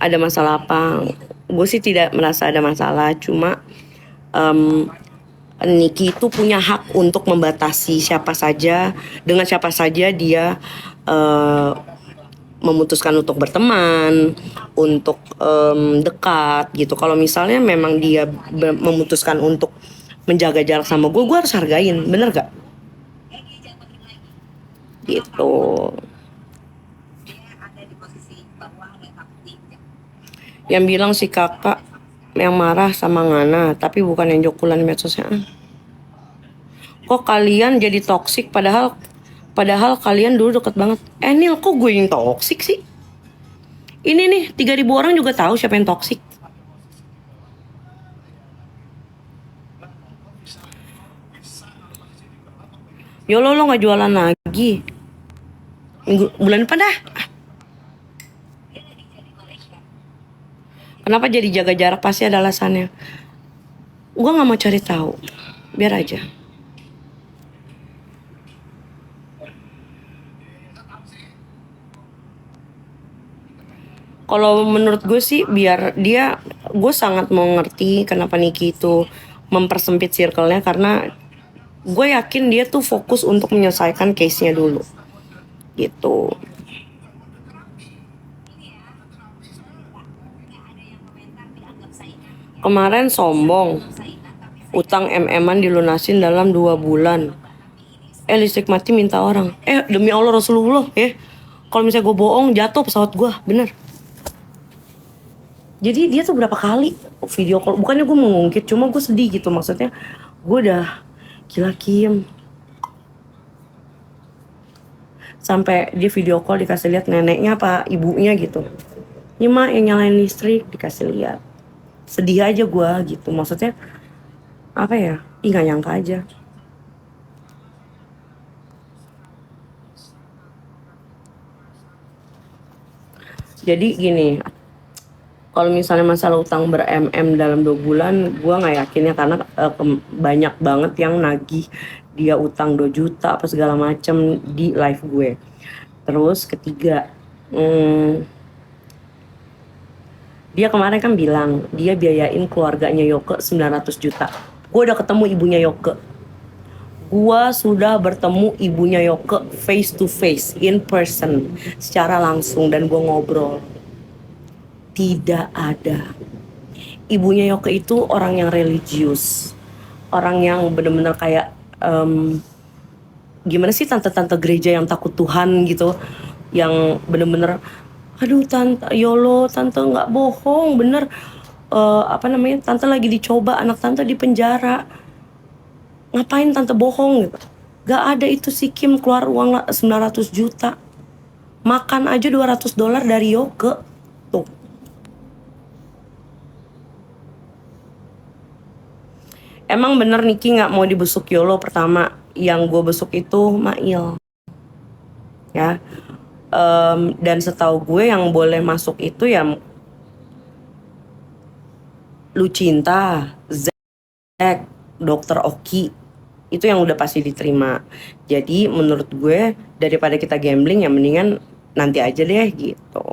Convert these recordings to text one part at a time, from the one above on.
ada masalah apa? Gue sih tidak merasa ada masalah, cuma em, Niki itu punya hak untuk membatasi siapa saja, dengan siapa saja dia eh, memutuskan untuk berteman, untuk dekat gitu. Kalau misalnya memang dia memutuskan untuk menjaga jarak sama gue harus hargain, bener gak? Gitu. Yang bilang si kakak yang marah sama Ngana, tapi bukan yang jokulan di medsosnya. Kok kalian jadi toksik padahal kalian dulu deket banget. Nil, kok gue yang toksik sih? Ini nih 3.000 orang juga tahu siapa yang toksik. Yolo, lo nggak jualan lagi bulan depan dah. Kenapa jadi jaga jarak? Pasti ada alasannya. Gue nggak mau cari tahu, biar aja. Kalau menurut gue sih biar dia, gue sangat mengerti kenapa Niki itu mempersempit circle-nya, karena gue yakin dia tuh fokus untuk menyelesaikan case-nya dulu gitu. Kemarin sombong, utang MM-an dilunasin dalam 2 bulan. Listrik mati minta orang. Demi Allah Rasulullah ya, kalau misalnya gue bohong jatuh pesawat gue, bener. Jadi dia tuh berapa kali video call, bukannya gue mengungkit, cuma gue sedih gitu, maksudnya gue udah gila Kim, sampai dia video call dikasih lihat neneknya apa ibunya gitu. Ini mah yang nyalain listrik, dikasih lihat. Sedih aja gue gitu, maksudnya apa ya, nggak nyangka aja. Jadi gini, kalau misalnya masalah utang ber-MM dalam 2 bulan, gue nggak yakin ya, karena banyak banget yang nagih dia utang 2 juta apa segala macem di live gue. Terus ketiga, dia kemarin kan bilang dia biayain keluarganya Yoke 900 juta. Gue udah ketemu ibunya Yoke. Gue sudah bertemu ibunya Yoke face to face, in person, secara langsung, dan gue ngobrol. Tidak ada. Ibunya Yoke itu orang yang religius, orang yang bener-bener kayak gimana sih, tante-tante gereja yang takut Tuhan gitu, yang bener-bener aduh tante Yolo, tante nggak bohong, bener. Apa namanya, tante lagi dicoba, anak tante di penjara, ngapain tante bohong gitu. Gak ada itu si Kim keluar uang 900 juta, makan aja $200 dari Yoke tuh. Emang bener Niki nggak mau dibesuk Yolo. Pertama yang gue besuk itu Mail ya. Dan setahu gue yang boleh masuk itu ya Lucinta, Zack, Dokter Oki, itu yang udah pasti diterima. Jadi menurut gue daripada kita gambling ya mendingan nanti aja deh gitu.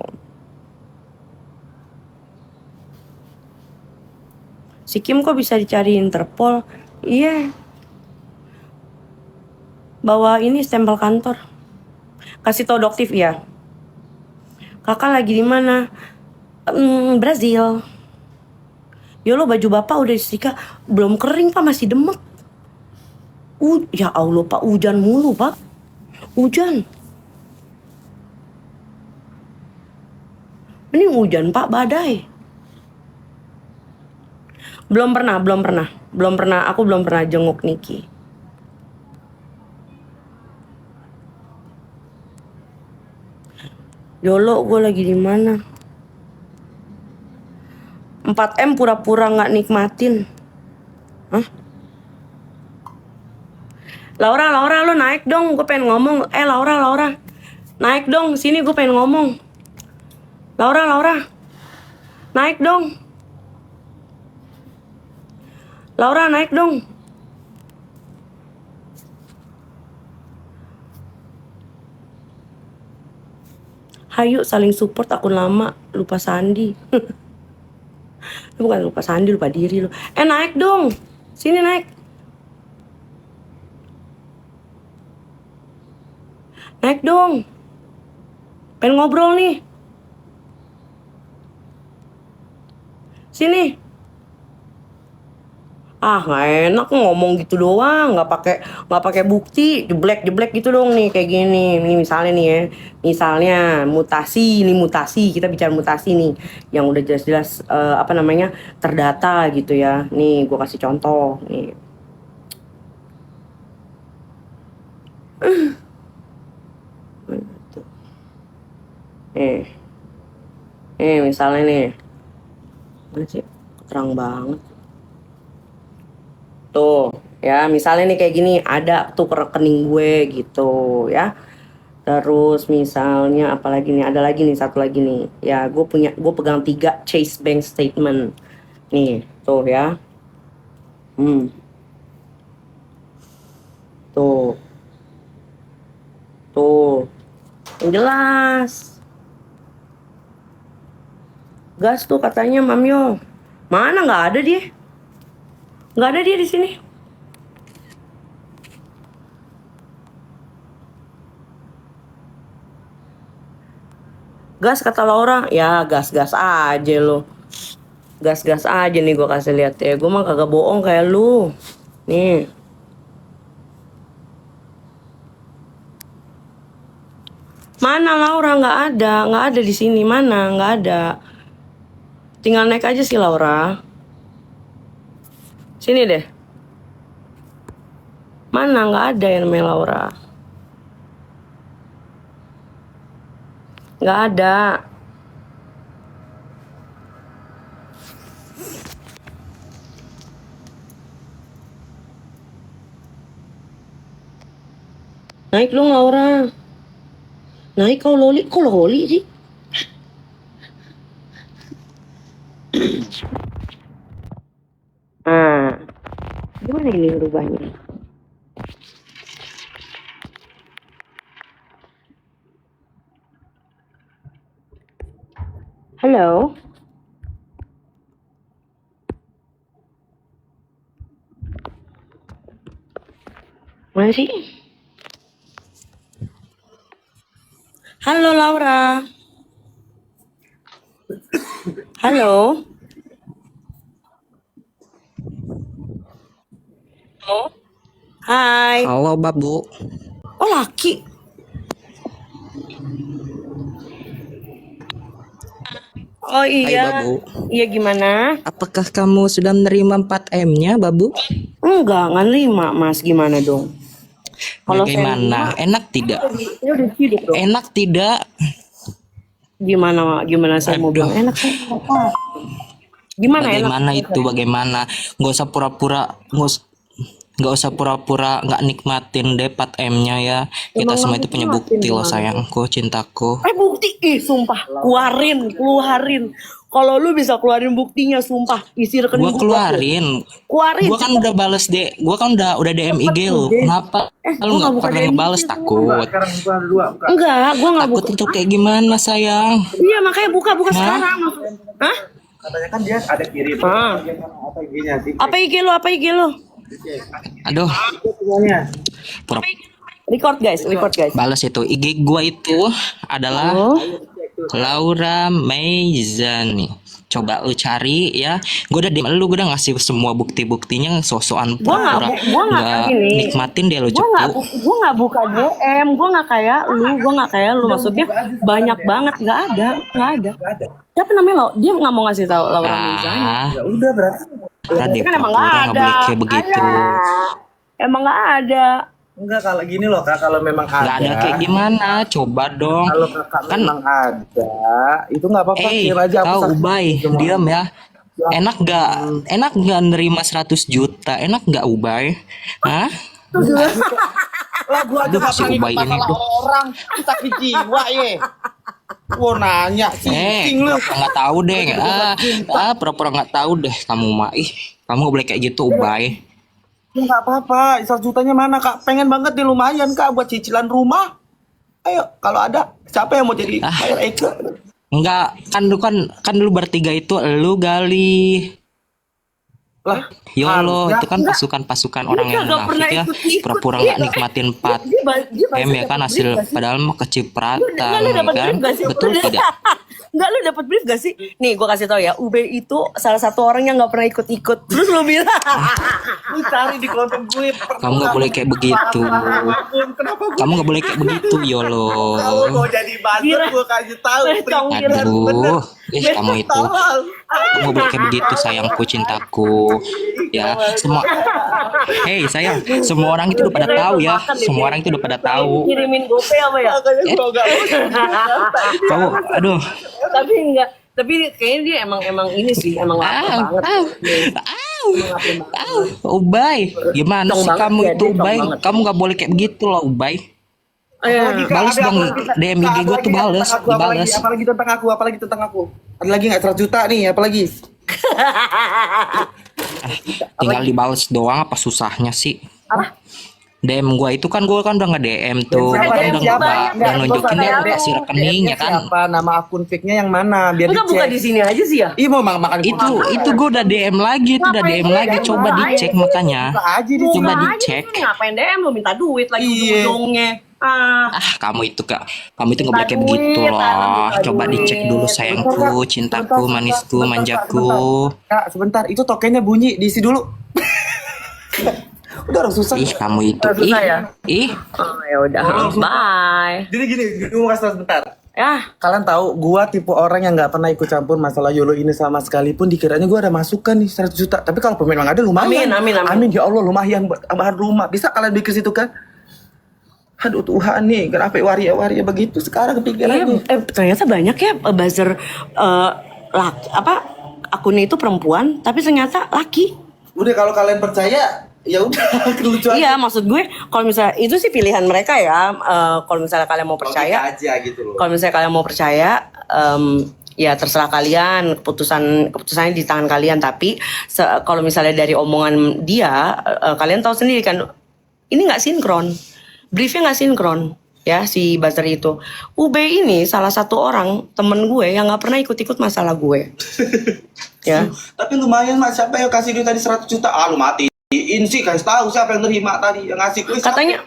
Si Kim kok bisa dicari Interpol? Iya, bawa ini stempel kantor. Kasih tau Doktif ya. Kakak lagi di mana? Brazil. Yolo, baju bapak udah disetrika. Belum kering pak, masih demek. Ya Allah pak, hujan mulu pak. Hujan. Ini hujan pak, badai. Belum pernah. Aku belum pernah jenguk Niki. Yolo, gue lagi di mana? 4M pura-pura nggak nikmatin. Hah? Laura, lo naik dong, gue pengen ngomong. Laura, naik dong, sini gue pengen ngomong. Laura, naik dong. Laura, naik dong. Hayu saling support, akun lama lupa sandi. Lu bukan lupa sandi, lupa diri lu. Naik dong. Sini naik. Naik dong. Pengen ngobrol nih. Sini. Nggak enak ngomong gitu doang, nggak pakai bukti, jeblek gitu dong nih kayak gini. Ini misalnya nih ya, misalnya mutasi, kita bicara mutasi nih, yang udah jelas-jelas apa namanya terdata gitu ya. Nih gue kasih contoh nih. Misalnya nih, mana sih terang banget. Tuh, ya misalnya nih kayak gini, ada tuh ke rekening gue gitu ya. Terus misalnya apalagi nih, ada lagi nih satu lagi nih. Ya, gue pegang 3 Chase Bank Statement. Nih, tuh ya. Tuh. Tuh. Yang jelas. Gas tuh katanya Mamyo. Mana nggak ada dia? Nggak ada dia di sini. Gas kata Laura, ya gas-gas aja lo. Gas-gas aja nih gue kasih lihat ya. Gue mah kagak bohong kayak lu. Nih. Mana Laura? Nggak ada di sini. Mana? Nggak ada. Tinggal naik aja sih Laura. Sini deh. Mana? Nggak ada yang namanya Laura. Nggak ada. Naik dong Laura. Naik kau loli. Kok loli sih? Gimana ini rubahnya? Halo? Mana sih? Halo Laura. Halo? Hai. Halo Babu. Oh laki. Oh Hai iya. Babu. Iya gimana? Apakah kamu sudah menerima 4M-nya Babu? Enggak nerima Mas. Gimana dong? Kalau saya Bagaimana? Enak tidak? saya udah hidup dong. Enak tidak? Gimana saya mau Aduh. bilang enak saya apa? Gimana Bagaimana enak? itu? Bagaimana? Nggak usah pura-pura. Nggak usah pura-pura nggak nikmatin deh 4M-nya ya. Kita Emang semua nggak itu punya nikmatin bukti loh gimana? sayangku, cintaku. Bukti, sumpah, keluarin. Kalau lu bisa keluarin buktinya, sumpah, isi rekening Gua keluarin. Gua kan udah bales deh. Gua kan udah DM IG lu. Kenapa lu nggak pernah ngebales? Takut. Enggak, gua nggak Takut buka. itu kayak gimana sayang? Iya makanya buka sekarang. Hah? Katanya kan dia ada kirim. Apa IG-nya sih? Apa IG lu? Aduh. Semuanya. Pura Record guys. balas itu IG gua itu adalah Laura Meizani. Coba lu cari ya. Gua udah DM lu, gua udah ngasih semua bukti-buktinya, sosokan pura-pura nggak nikmatin dia lu cepu. Gua nggak buka DM, gua nggak kayak lu. Maksudnya banyak banget, nggak ada. Siapa namanya lo? Dia nggak mau ngasih tahu Laura Meizani. Ya udah berarti. Tadi Kan emang pura-pura nggak nggak boleh ada. kayak begitu. Emang nggak ada. Enggak, kalau gini loh Kak, kalau memang ada. Nggak ada kayak gimana? Coba dong. Kalau Kakak Kan memang ada, itu nggak apa-apa, kirim aja aku tahu saksi Ubay, semua. diam ya. Enak nggak nerima 100 juta? Enak nggak Ubay? Hah? Lah gua aja Aduh, nggak si pakai Ubay ini masalah tuh. orang, kita sakit jiwa ye. Gua nanya sih, lu. Nggak tahu deh. Pura-pura nggak tahu deh kamu mah. Kamu nggak boleh kayak gitu Ubay. Ya nggak apa-apa, 100 jutanya mana Kak? Pengen banget nih, lumayan Kak buat cicilan rumah. Ayo, kalau ada, siapa yang mau jadi Mayor Eke? Enggak, kan lu bertiga itu lu Gali, Lah, Yolo, harusnya itu kan pasukan-pasukan orang yang kagak pernah munafik ya, ikut-ikut. pura-pura Iya, nggak nikmatin 4 dia M ya kan, hasil padahal mah Enggak, kecipratan lu ya dapat kan, brief gak sih? betul tidak? Enggak, lu dapat brief gak sih? Nih, gue kasih tau ya, UB itu salah satu orang yang nggak pernah ikut-ikut. Terus lu bilang, lu cari di konten gue. Kamu nggak boleh kayak begitu, Kenapa gue kamu nggak boleh kayak begitu Yolo. kalau mau jadi buzzer gue kasih tahu. Kamu kira Aduh, kamu itu, kamu nggak boleh kayak begitu sayangku, cintaku, ya semua. Hei sayang, semua orang itu udah pada tahu ya, semua orang itu udah pada tahu. kirimin GoPay apa ya? Makanya gue gak Kamu, aduh, Tapi enggak, tapi kayaknya dia emang ini sih, emang lapar banget. Ubay, gimana Cong sih banget kamu ya, itu dia cong Ubay? banget. Kamu nggak boleh kayak begitu loh Ubay. Balas Ada dong apalagi- DM IG gue tuh balas, dibales. Apalagi tentang aku. Ada lagi nggak 100 juta nih, apalagi? Tinggal dibales doang, apa susahnya sih? Apa? DM gue itu kan gue kan udah nge-DM tuh, Siapa? gue kan DM udah siapa? udah nunjukin dia udah kasih rekeningnya kan. Siapa? Nama akun fake-nya yang mana? Biar Enggak buka di sini aja sih ya? Ih, mau makan Itu gue udah DM lagi, itu udah DM lagi, coba dicek makanya. Buka aja di Coba Buka aja dicek. di sini, ngapain DM lu minta duit lagi Iya. ujung-ujungnya. Kamu itu nggak boleh kayak Duit, begitu loh. minta Coba duit. dicek dulu sayangku, cintaku, manisku, manjaku. Kak, sebentar. Itu tokennya bunyi, diisi dulu. Udah orang susah. Ih kamu itu, Susah ya? ih. Oh ya udah, bye. Gini, gue mau kasih tau sebentar. Ya, Kalian tahu, gua tipe orang yang nggak pernah ikut campur masalah YOLO ini sama sekalipun dikiranya gua ada masukan nih 100 juta. Tapi kalau memang ada lumayan. Amin. Amin ya Allah, lumayan buat tambahan rumah. Bisa kalian bikin situ kan? Aduh Tuhan nih, kenapa waria-waria begitu sekarang kepikiran nih. ternyata banyak ya buzzer akunnya itu perempuan, tapi ternyata laki. Udah kalau kalian percaya, ya udah kelucuan. Iya, maksud gue kalau misalnya itu sih pilihan mereka ya. Kalau misalnya kalian mau percaya, aja gitu loh. kalau misalnya kalian mau percaya, ya terserah kalian, keputusannya di tangan kalian. Tapi kalau misalnya dari omongan dia, kalian tahu sendiri kan, ini nggak sinkron, briefnya nggak sinkron. Ya si buzzer itu, UB ini salah satu orang temen gue yang nggak pernah ikut-ikut masalah gue. Ya, Tapi lumayan Mak, siapa yang kasih duit tadi 100 juta? Ah lu matiin sih, kasih tahu siapa yang nerima tadi, yang ngasih gue. katanya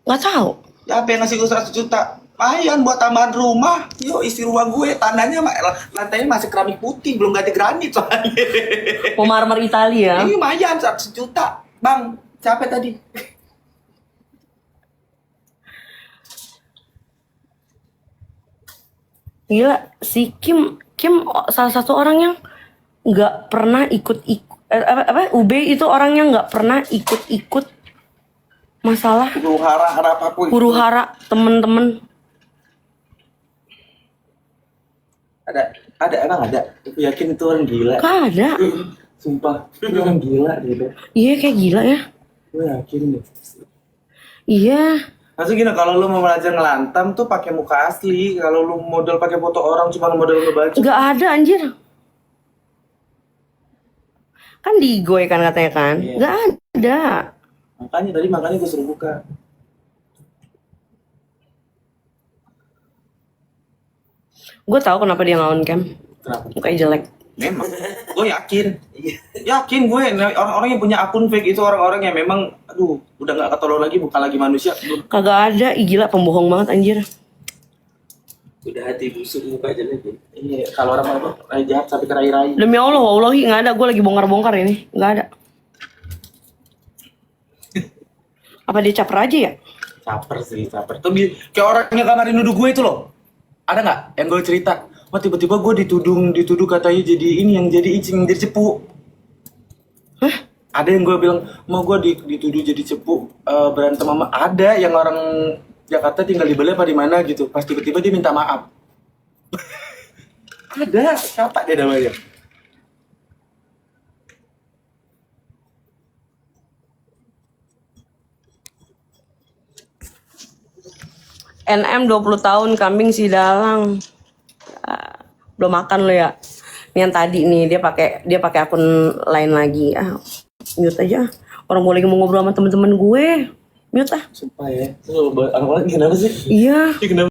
nggak tahu. Siapa yang ngasih gue 100 juta? Lumayan buat tambahan rumah. Yo isi rumah gue, tandanya lantainya masih keramik putih, belum ganti granit soalnya. Pemarmer Italia. Ini lumayan 100 juta. Bang, siapa tadi? Gila, si Kim salah satu orang yang nggak pernah UB itu orang yang nggak pernah ikut masalah Huru-hara apapun. huru-hara temen-temen. Ada emang ada. Aku yakin itu orang gila. Gak ada. Sumpah, itu orang gila dia. Iya kayak gila ya. Gue yakin deh. Iya. Maksudnya gini, kalau lu mau belajar ngelantam tuh pakai muka asli. Kalau lu model pakai foto orang cuma model ngebaca. Gak ada anjir. Kan digoy kan katanya kan. Iya. Gak ada. Makanya gue suruh buka. Gue tahu kenapa dia ngelawan Cam. Kenapa? Mukanya jelek. Memang. Gue yakin. Yakin gue. Orang-orang yang punya akun fake itu orang-orang yang memang, aduh, udah gak ketolong lagi, bukan lagi manusia. Kagak ada. Ih, gila pembohong banget anjir. Udah hati busuk muka jelek. Iya, kalau orang jahat sampai kerai-rai. Demi Allah, wallahi nggak ada. Gue lagi bongkar-bongkar ini. Nggak ada. Apa dia caper aja ya? Caper. Tuh kayak orang yang kemarin nuduh gue itu loh. Ada nggak yang gue cerita? Wah tiba-tiba gue dituduh katanya jadi ini yang jadi icing, yang jadi cepu. Hah? Ada yang gue bilang mau gue dituduh jadi cepu, berantem sama. Ada yang orang Jakarta tinggal di Bali apa di mana gitu. Pas tiba-tiba dia minta maaf. Ada, siapa dia namanya? NM 20 tahun kambing si dalang. Belum makan lo ya. Ini yang tadi nih dia pakai akun lain lagi. Mute aja. Orang gue lagi mau ngobrol sama temen-temen gue. Mute ah. Sumpah ya. Terus anak lagi kenapa sih? Iya. Kenapa?